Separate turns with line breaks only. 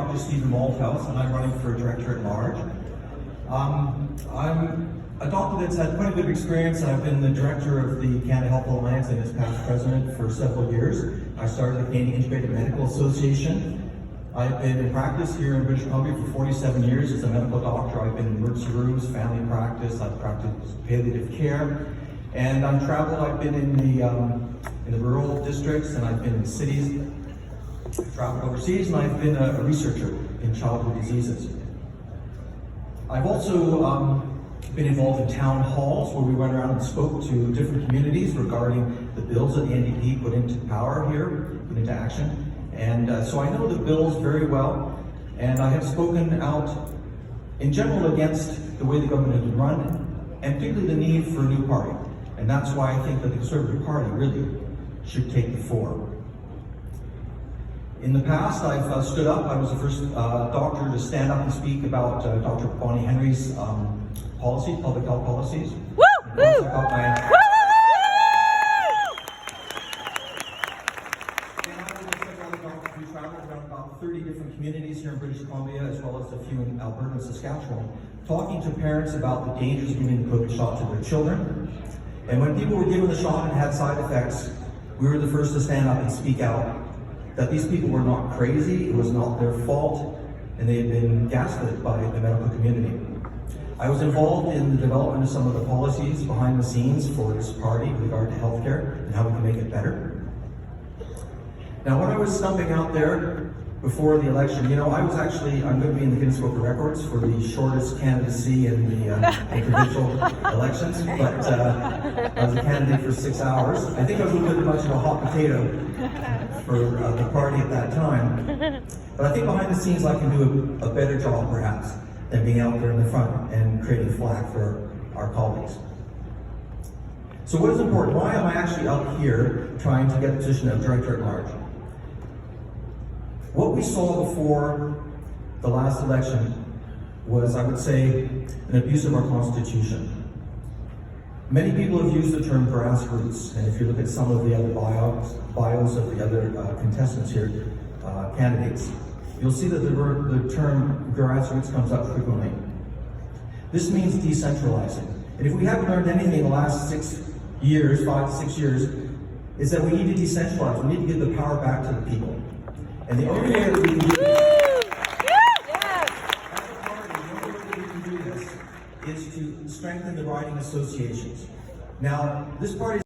Dr. Stephen Malthouse, and I'm running for Director at Large. I'm a doctor that's had quite a bit of experience. I've been the Director of the Canada Health Alliance and its past President for several years. I started the Canadian Integrated Medical Association. I've been in practice here in British Columbia for 47 years as a medical doctor. I've been in emergency rooms, family practice, I've practiced palliative care, and I've traveled. I've been in the rural districts, and I've been in cities. I've traveled overseas, and I've been a researcher in childhood diseases. I've also been involved in town halls where we went around and spoke to different communities regarding the bills that the NDP put into power here, put into action. And so I know the bills very well, and I have spoken out in general against the way the government has been run, and particularly the need for a new party. And that's why I think that the Conservative Party really should take the fore. In the past, I've stood up. I was the first doctor to stand up and speak about Dr. Bonnie Henry's policy, public health policies.
Woo! Woo!
We traveled around about 30 different communities here in British Columbia, as well as a few in Alberta and Saskatchewan, talking to parents about the dangers of giving the COVID shot to their children. And when people were given the shot and had side effects, we were the first to stand up and speak out that these people were not crazy, it was not their fault, and they had been gaslit by the medical community. I was involved in the development of some of the policies behind the scenes for this party with regard to healthcare and how we can make it better. Now, when I was stumping out there before the election, I'm going to be in the Guinness Book of Records for the shortest candidacy in the provincial elections, but I was a candidate for 6 hours. I think I was a little bit much of a hot potato for the party at that time, but I think behind the scenes I can do a better job, perhaps, than being out there in the front and creating flack for our colleagues. So what is important? Why am I actually out here trying to get the position of Director at Large? What we saw before the last election was, I would say, an abuse of our Constitution. Many people have used the term grassroots, and if you look at some of the other bios of the other contestants here, candidates, you'll see that the term grassroots comes up frequently. This means decentralizing. And if we haven't learned anything in the last 5 to 6 years, is that we need to decentralize. We need to give the power back to the people. And the only way that we can do this, as a party, the only way that we can do this is to strengthen the riding associations. Now, this party